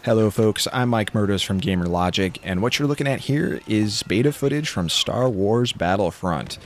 Hello folks, I'm Mike Murdos from Gamer Logic, and what you're looking at here is beta footage from Star Wars Battlefront.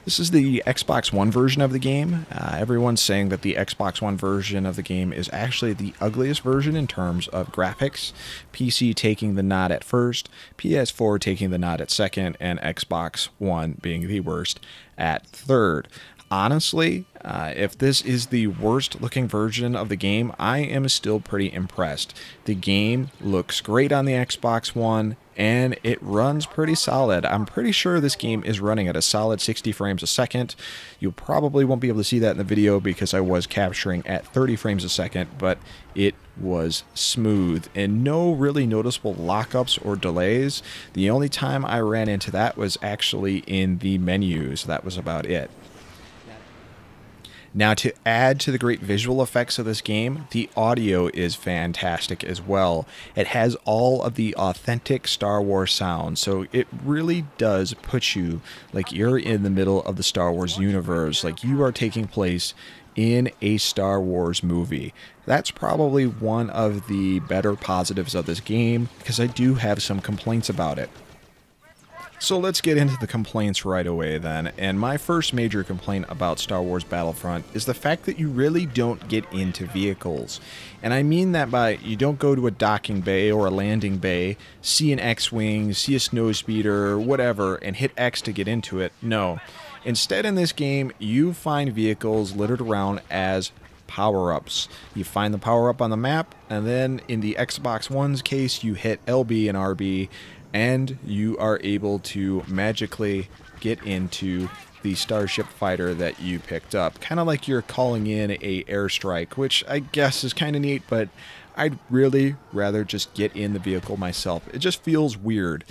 This is the Xbox One version of the game. Everyone's saying that the Xbox One version of the game is actually the ugliest version in terms of graphics, PC taking the nod at first, PS4 taking the nod at second, and Xbox One being the worst at third. Honestly, if this is the worst looking version of the game, I am still pretty impressed. The game looks great on the Xbox One, and it runs pretty solid. I'm pretty sure this game is running at a solid 60 frames a second. You probably won't be able to see that in the video because I was capturing at 30 frames a second, but it was smooth and no really noticeable lockups or delays. The only time I ran into that was actually in the menus. That was about it. Now, to add to the great visual effects of this game, the audio is fantastic as well. It has all of the authentic Star Wars sounds, so it really does put you like you're in the middle of the Star Wars universe, like you are taking place in a Star Wars movie. That's probably one of the better positives of this game, because I do have some complaints about it. So let's get into the complaints right away then, and my first major complaint about Star Wars Battlefront is the fact that you really don't get into vehicles. And I mean that by you don't go to a docking bay or a landing bay, see an X-Wing, see a snowspeeder, whatever, and hit X to get into it. No. Instead in this game, you find vehicles littered around as power-ups. You find the power-up on the map, and then in the Xbox One's case, you hit LB and RB, and you are able to magically get into the starship fighter that you picked up. Kind of like you're calling in a airstrike, which I guess is kind of neat, but I'd really rather just get in the vehicle myself. It just feels weird.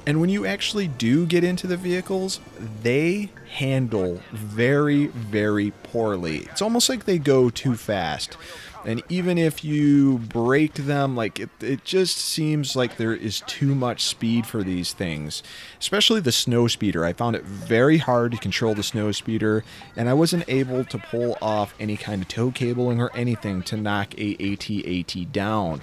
And when you actually do get into the vehicles, they handle very, very poorly. It's almost like they go too fast. And even if you brake them, like it just seems like there is too much speed for these things. Especially the snowspeeder. I found it very hard to control the snowspeeder, and I wasn't able to pull off any kind of tow cabling or anything to knock a AT-AT down.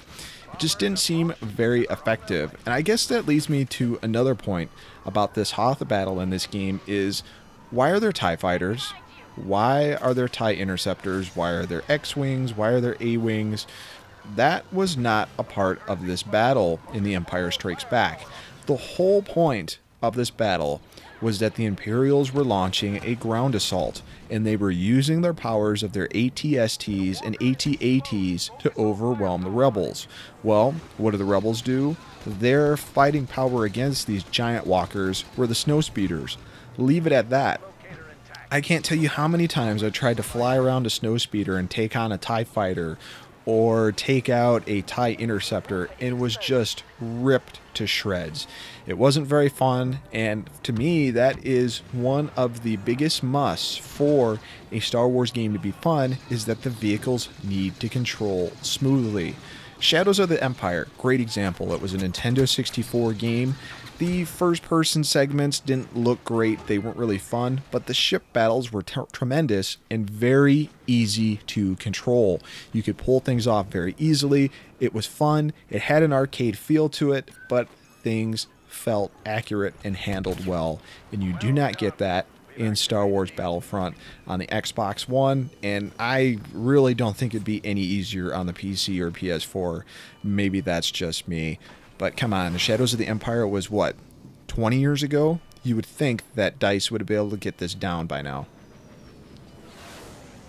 It just didn't seem very effective. And I guess that leads me to another point about this Hoth battle in this game is, why are there TIE fighters? Why are there TIE interceptors? Why are there X-Wings? Why are there A-Wings? That was not a part of this battle in The Empire Strikes Back. The whole point of this battle was that the Imperials were launching a ground assault, and they were using their powers of their AT-STs and AT-ATs to overwhelm the rebels. Well, what do the rebels do? Their fighting power against these giant walkers were the snowspeeders. Leave it at that. I can't tell you how many times I tried to fly around a snowspeeder and take on a TIE fighter or take out a TIE interceptor, and was just ripped to shreds. It wasn't very fun, and to me that is one of the biggest musts for a Star Wars game to be fun, is that the vehicles need to control smoothly. Shadows of the Empire, great example. It was a Nintendo 64 game. The first-person segments didn't look great, they weren't really fun, but the ship battles were tremendous and very easy to control. You could pull things off very easily, it was fun, it had an arcade feel to it, but things felt accurate and handled well, and you do not get that in Star Wars Battlefront on the Xbox One, and I really don't think it'd be any easier on the PC or PS4. Maybe that's just me. But come on, the Shadows of the Empire was what, 20 years ago? You would think that DICE would be able to get this down by now.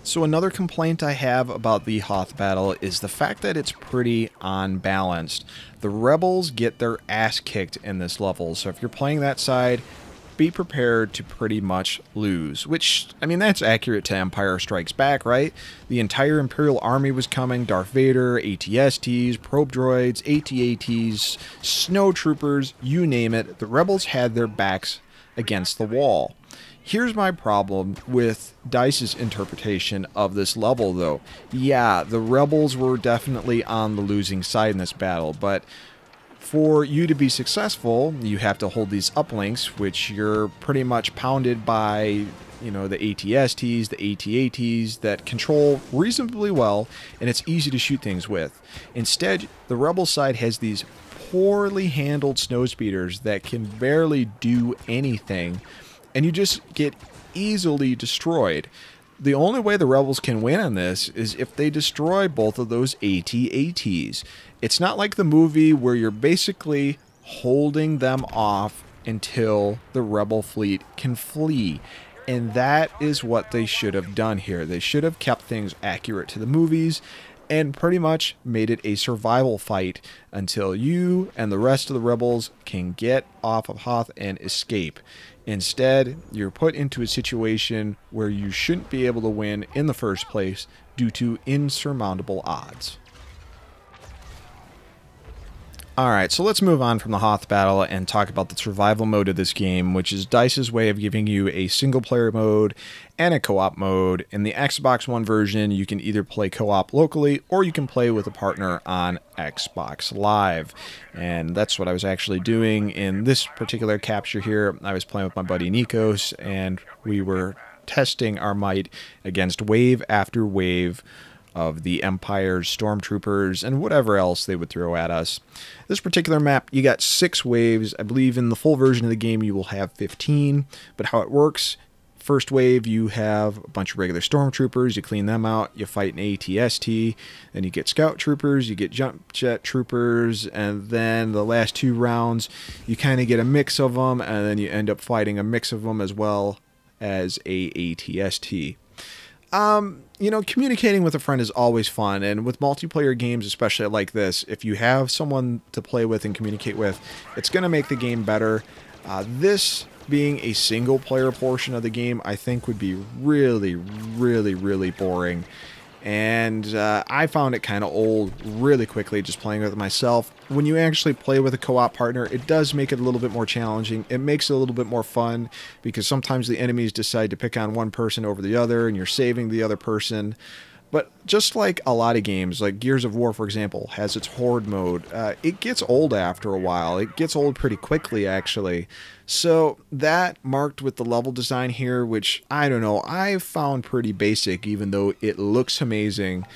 So another complaint I have about the Hoth battle is the fact that it's pretty unbalanced. The rebels get their ass kicked in this level, so if you're playing that side, be prepared to pretty much lose. Which, I mean, that's accurate to Empire Strikes Back, right? The entire Imperial army was coming, Darth Vader, AT-STs, probe droids, AT-ATs, snow troopers, you name it. The rebels had their backs against the wall. Here's my problem with DICE's interpretation of this level, though. Yeah, the rebels were definitely on the losing side in this battle, but for you to be successful, you have to hold these uplinks, which you're pretty much pounded by you know, the ATSTs, the AT-ATs that control reasonably well, and it's easy to shoot things with. Instead, the Rebel side has these poorly handled snowspeeders that can barely do anything, and you just get easily destroyed. The only way the Rebels can win on this is if they destroy both of those AT-ATs. It's not like the movie where you're basically holding them off until the Rebel fleet can flee. And that is what they should have done here. They should have kept things accurate to the movies and pretty much made it a survival fight until you and the rest of the Rebels can get off of Hoth and escape. Instead, you're put into a situation where you shouldn't be able to win in the first place due to insurmountable odds. Alright, so let's move on from the Hoth battle and talk about the survival mode of this game, which is DICE's way of giving you a single-player mode and a co-op mode. In the Xbox One version, you can either play co-op locally or you can play with a partner on Xbox Live. And that's what I was actually doing in this particular capture here. I was playing with my buddy Nikos, and we were testing our might against wave after wave of the Empire's stormtroopers and whatever else they would throw at us. This particular map, you got 6 waves. I believe in the full version of the game you will have 15, but how it works, first wave you have a bunch of regular stormtroopers, you clean them out, you fight an ATST, then you get scout troopers, you get jump jet troopers, and then the last 2 rounds you kind of get a mix of them, and then you end up fighting a mix of them as well as a ATST. You know, communicating with a friend is always fun, and with multiplayer games, especially like this, if you have someone to play with and communicate with, it's going to make the game better. This being a single-player portion of the game, I think would be really, really, really boring. And I found it kind of old really quickly just playing with it myself. When you actually play with a co-op partner, it does make it a little bit more challenging. It makes it a little bit more fun because sometimes the enemies decide to pick on one person over the other and you're saving the other person. But just like a lot of games, like Gears of War, for example, has its horde mode. It gets old after a while. It gets old pretty quickly, actually. So that marked with the level design here, which, I don't know, I found pretty basic, even though it looks amazing,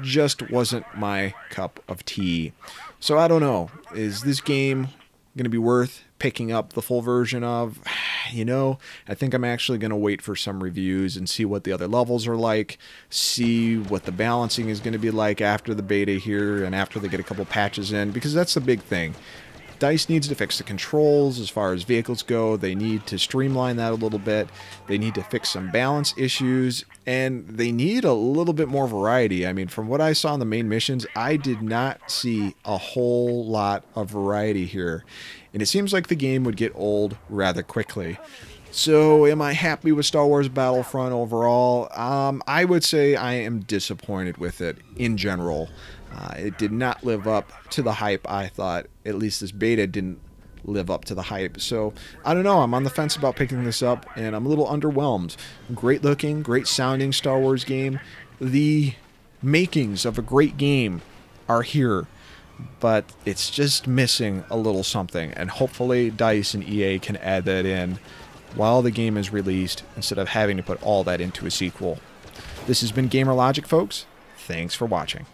just wasn't my cup of tea. So I don't know. Is this game going to be worth picking up the full version of? You know, I think I'm actually going to wait for some reviews and see what the other levels are like, see what the balancing is going to be like after the beta here and after they get a couple patches in, because that's the big thing. DICE needs to fix the controls as far as vehicles go. They need to streamline that a little bit. They need to fix some balance issues, and they need a little bit more variety. I mean, from what I saw in the main missions, I did not see a whole lot of variety here, and it seems like the game would get old rather quickly. So, am I happy with Star Wars Battlefront overall? I would say I am disappointed with it in general. It did not live up to the hype, I thought. At least this beta didn't live up to the hype. So, I don't know. I'm on the fence about picking this up, and I'm a little underwhelmed. Great looking, great sounding Star Wars game. The makings of a great game are here, but it's just missing a little something. And hopefully DICE and EA can add that in while the game is released, instead of having to put all that into a sequel. This has been Gamer Logic, folks. Thanks for watching.